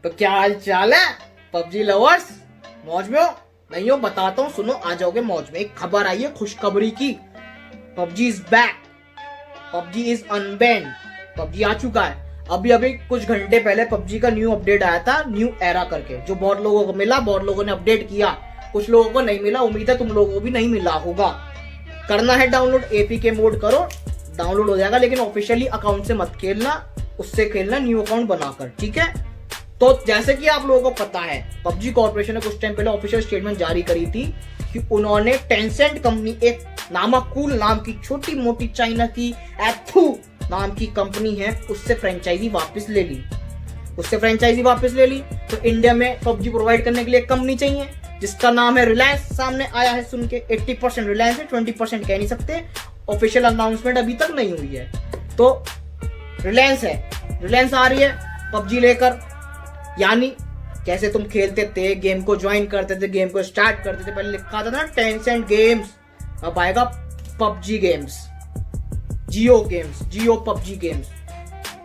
तो क्या हाल चाल है पबजी लवर्स? मौज में हो? नहीं हो? बताता हूँ, सुनो, आ जाओगे मौज में। एक खबर आई है खुशखबरी की। PUBG is back, PUBG is unban. PUBG आ चुका है। अभी कुछ घंटे पहले पबजी का न्यू अपडेट आया था, न्यू एरा करके, जो बहुत लोगों को मिला, बहुत लोगों ने अपडेट किया, कुछ लोगों को नहीं मिला। उम्मीद है तुम लोगों को भी नहीं मिला होगा। करना है डाउनलोड, एपीके मोड करो, डाउनलोड हो जाएगा। लेकिन ऑफिशियली अकाउंट से मत खेलना, उससे खेलना न्यू अकाउंट बनाकर, ठीक है? तो जैसे कि आप लोगों को पता है, पबजी कॉर्पोरेशन ने कुछ टाइम पहले ऑफिशियल स्टेटमेंट जारी करी थी कि उन्होंने टेंसेंट कंपनी, एक नामाकूल नाम की छोटी मोटी चाइना की एथू नाम की कंपनी है, उससे फ्रेंचाइजी वापस ले ली। तो इंडिया में पबजी प्रोवाइड करने के लिए एक कंपनी चाहिए जिसका नाम है रिलायंस। सामने आया है सुन के, 80% रिलायंस है, 20% कह नहीं सकते। ऑफिशियल अनाउंसमेंट अभी तक नहीं हुई है। तो रिलायंस है, रिलायंस आ रही है पबजी लेकर। यानी जैसे तुम खेलते थे, गेम को ज्वाइन करते थे, गेम को स्टार्ट करते थे, पहले लिखा था ना टेंसेंट गेम्स, अब आएगा पबजी गेम्स, जियो गेम्स, जियो पबजी गेम्स,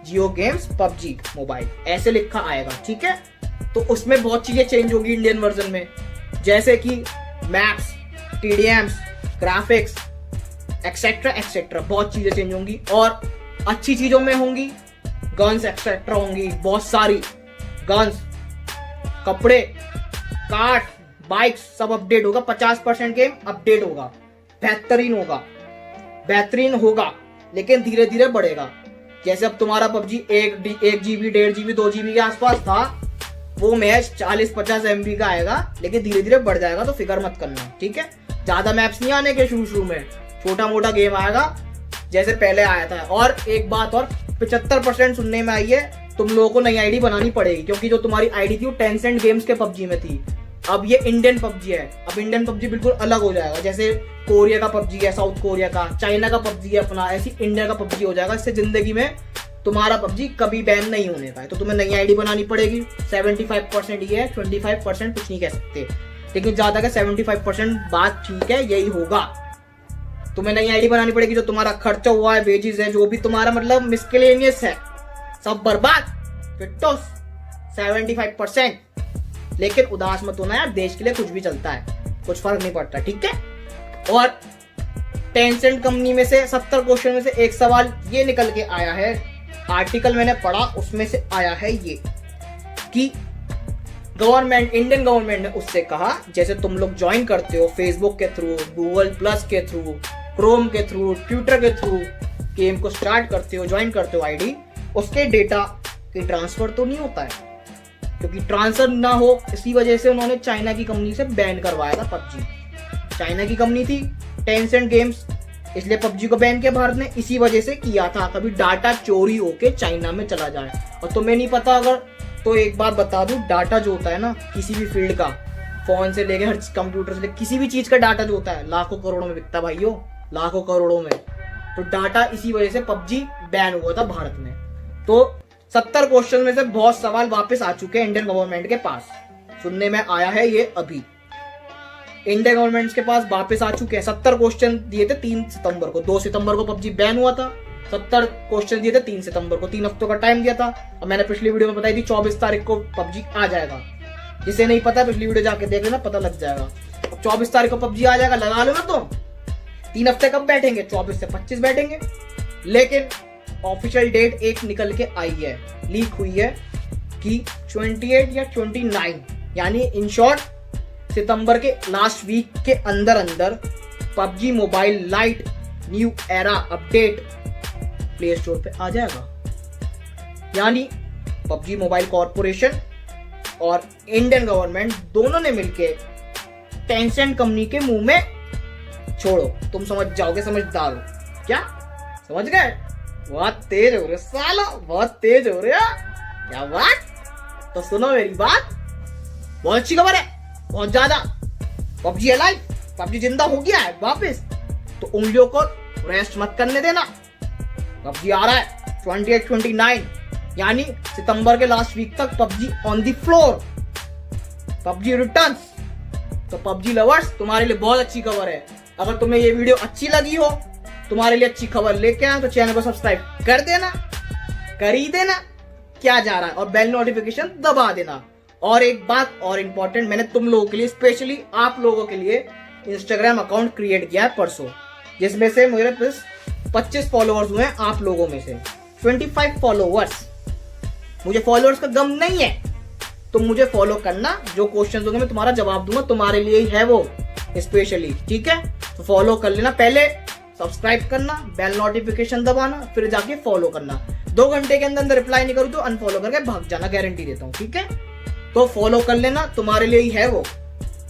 जियो गेम्स पबजी मोबाइल, ऐसे लिखा आएगा, ठीक है? तो उसमें बहुत चीजें चेंज होगी इंडियन वर्जन में, जैसे कि मैप्स, टीडीएम्स, ग्राफिक्स, एक्सेट्रा एक्सेट्रा, बहुत चीजें चेंज होंगी। और अच्छी चीजों में होंगी गन्स एक्सेट्रा होंगी, बहुत सारी गन्स, कपड़े, कार्ट, बाइक्स, सब अपडेट होगा। 50% गेम अपडेट होगा, बेहतरीन होगा, लेकिन धीरे धीरे बढ़ेगा। जैसे अब तुम्हारा पबजी 1 GB, 1.5 GB, 2 GB के आसपास था, वो मैच 40-50 MB का आएगा, लेकिन धीरे धीरे बढ़ जाएगा। तो फिक्र मत करना, ठीक है? ज्यादा मैप्स नहीं आने के शुरू में, छोटा मोटा गेम आएगा जैसे पहले आया था। और एक बात और, 75% सुनने में आई है तुम लोगों को नई आईडी बनानी पड़ेगी, क्योंकि जो तुम्हारी आईडी थी वो टेंसेंट गेम्स के पबजी में थी। अब ये इंडियन पबजी है। अब इंडियन पबजी बिल्कुल अलग हो जाएगा। जैसे कोरिया का पबजी है, साउथ कोरिया का, चाइना का पबजी है अपना, ऐसी इंडिया का पबजी हो जाएगा। इससे जिंदगी में तुम्हारा पबजी कभी बैन नहीं होने का है। तो तुम्हें नई आईडी बनानी पड़ेगी। 75% ये है, 25% कुछ नहीं कह सकते, लेकिन ज्यादा का 75% बात ठीक है, यही होगा। तुम्हें नई आईडी बनानी पड़ेगी। जो तुम्हारा खर्चा हुआ है, वेजेस है, जो भी तुम्हारा मतलब मिसकेलेनियस है, सब बर्बाद, फिट्टोस 75%। लेकिन उदास मत होना यार, देश के लिए कुछ भी चलता है, कुछ फर्क नहीं पड़ता, ठीक है? और टेंसेंट कंपनी में से 70 क्वेश्चन में से एक सवाल ये निकल के आया है, आर्टिकल मैंने पढ़ा, उसमें से आया है ये कि गवर्नमेंट, इंडियन गवर्नमेंट ने उससे कहा, जैसे तुम लोग ज्वाइन करते हो फेसबुक के थ्रू, गूगल प्लस के थ्रू, क्रोम के थ्रू, ट्विटर के थ्रू, गेम को स्टार्ट करते हो, ज्वाइन करते हो आईडी, उसके डेटा की ट्रांसफर तो नहीं होता है, क्योंकि ट्रांसफर ना हो इसी वजह से उन्होंने चाइना की कंपनी से बैन करवाया था पबजी। चाइना की कंपनी थी टेंसेंट गेम्स, इसलिए पबजी को बैन किया भारत ने, इसी वजह से किया था। कभी डाटा चोरी होके चाइना में चला जाए। और तुम्हें नहीं पता अगर, तो एक बात बता दूं, डाटा जो होता है ना किसी भी फील्ड का, फोन से लेके हर कंप्यूटर से लेके किसी भी चीज का डाटा जो होता है, लाखों करोड़ों में बिकता है भाइयों, लाखों करोड़ों में। तो डाटा, इसी वजह से पबजी बैन हुआ था भारत में। तो 70 क्वेश्चन में से बहुत सवाल वापस आ चुके हैं इंडियन गवर्नमेंट के पास, सुनने में आया है ये अभी। इंडियन गवर्नमेंट के पास वापस आ चुके हैं। 70 क्वेश्चन दिए थे 3 सितंबर को, 2 सितंबर को पबजी बैन हुआ था। 70 क्वेश्चन दिए थे 3 सितंबर को, 3 हफ्तों का टाइम दिया था। अब मैंने पिछली वीडियो में बताई थी 24 तारीख को पबजी आ जाएगा। जिसे नहीं पता पिछली वीडियो जाके देख लेना, पता लग जाएगा। अब 24 तारीख को पबजी आ जाएगा, लगा लो ना। तो 3 हफ्ते कब बैठेंगे? 24 से 25 बैठेंगे। लेकिन ऑफिशियल डेट एक निकल के आई है, लीक हुई है कि 28 या 29, यानी इन शॉर्ट सितंबर के लास्ट वीक के अंदर अंदर PUBG mobile light new era update play store पे आ जाएगा। यानी पबजी मोबाइल कॉर्पोरेशन और इंडियन गवर्नमेंट दोनों ने मिलके टेंसेंट कंपनी के मुंह में छोड़ो। तुम समझ जाओगे, समझदार हो क्या? समझ गए? बहुत तेज हो रहे सालो, बहुत तेज हो रहे हो। क्या बात? तो सुनो मेरी बात, बहुत अच्छी खबर है, बहुत ज्यादा। पबजी अलाइव, पबजी जिंदा हो गया है वापस। तो उंगलियों को रेस्ट मत करने देना। पबजी आ रहा है 28-29, यानी सितंबर के लास्ट वीक तक PUBG on the floor, PUBG returns. तो पबजी लवर्स, तुम्हारे लिए बहुत अच्छी खबर है। अगर तुम्हें ये वीडियो अच्छी लगी हो, तुम्हारे लिए अच्छी खबर लेके आए, तो चैनल को सब्सक्राइब कर देना, कर ही देना। क्या जा रहा है, और बेल नोटिफिकेशन दबा देना। और एक बात और इम्पोर्टेंट, मैंने तुम लोगों के लिए, स्पेशली आप लोगों के लिए इंस्टाग्राम अकाउंट क्रिएट किया है परसों, जिसमें से मेरे पास 25 फॉलोअर्स हुए हैं आप लोगों में से, 25 फॉलोअर्स। मुझे फॉलोअर्स का गम नहीं है, तुम मुझे फॉलो करना, जो क्वेश्चन होंगे मैं तुम्हारा जवाब दूंगा, तुम्हारे लिए ही है वो स्पेशली, ठीक है। तो फॉलो कर लेना, पहले सब्सक्राइब करना, बेल नोटिफिकेशन दबाना, फिर जाके फॉलो करना। 2 घंटे के अंदर रिप्लाई नहीं करूँ तो अनफॉलो करके भाग जाना, गारंटी देता हूँ, ठीक है। तो फॉलो कर लेना, तुम्हारे लिए ही है वो।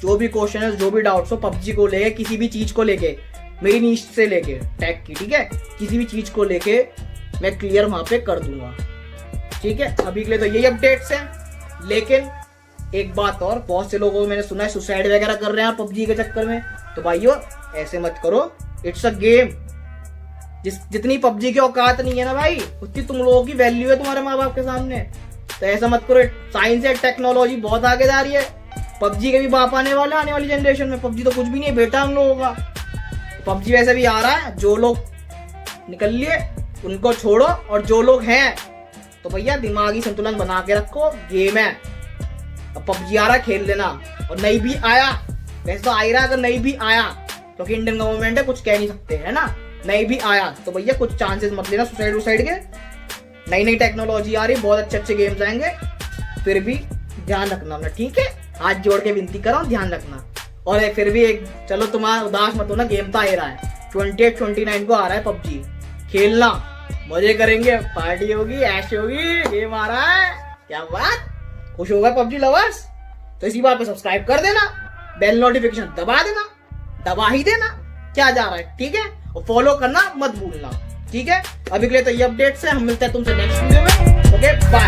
जो भी क्वेश्चन है, जो भी डाउट्स हो पबजी को लेके, किसी भी चीज को लेके, मेरी नीश से लेके टैग की, ठीक है, किसी भी चीज को लेके मैं क्लियर वहां पे कर दूंगा, ठीक है। अभी के लिए तो यही अपडेट्स हैं। लेकिन एक बात और, बहुत से लोगों को मैंने सुना है सुसाइड वगैरह कर रहे हैं पबजी के चक्कर में, तो भाइयों ऐसे मत करो, इट्स अ गेम। जितनी पबजी की औकात नहीं है ना भाई, उतनी तुम लोगों की वैल्यू है तुम्हारे माँ बाप के सामने। तो ऐसा मत करो, साइंस एंड टेक्नोलॉजी बहुत आगे जा रही है, पबजी के भी बाप आने वाले, आने वाली जनरेशन में। पबजी तो कुछ भी नहीं है बेटा हम लोगों का, पबजी वैसे भी आ रहा है, जो लोग निकल लिए उनको छोड़ो, और जो लोग हैं तो भैया दिमागी संतुलन बना के रखो, गेम है। अब पबजी आ रहा है, खेल लेना, और नहीं भी आया, वैसे तो आ ही रहा है, अगर नहीं भी आया क्योंकि इंडियन गवर्नमेंट है, कुछ कह नहीं सकते है ना, नहीं भी आया तो भैया कुछ चांसेस मत लेना सुसाइड के। नई नई टेक्नोलॉजी आ रही, बहुत अच्छे अच्छे गेम्स आएंगे, फिर भी ध्यान रखना अपना, ठीक है। हाथ जोड़ के विनती कर रहा हूँ, ध्यान रखना। और फिर भी एक, चलो तुम्हारा उदास मत होना, गेम तो आ ही रहा है, 28-29 को आ रहा है पबजी, खेलना, मजे करेंगे, पार्टी होगी, ऐश होगी, गेम आ रहा है, क्या बात, खुश होगा पबजी लवर्स। तो इसी बात पे सब्सक्राइब कर देना, बेल नोटिफिकेशन दबा देना, दबा ही देना, क्या जा रहा है, ठीक है। और फॉलो करना मत भूलना, ठीक है। अभी के लिए तो ये अपडेट्स है, हम मिलते हैं तुमसे नेक्स्ट वीडियो में, ओके बाय।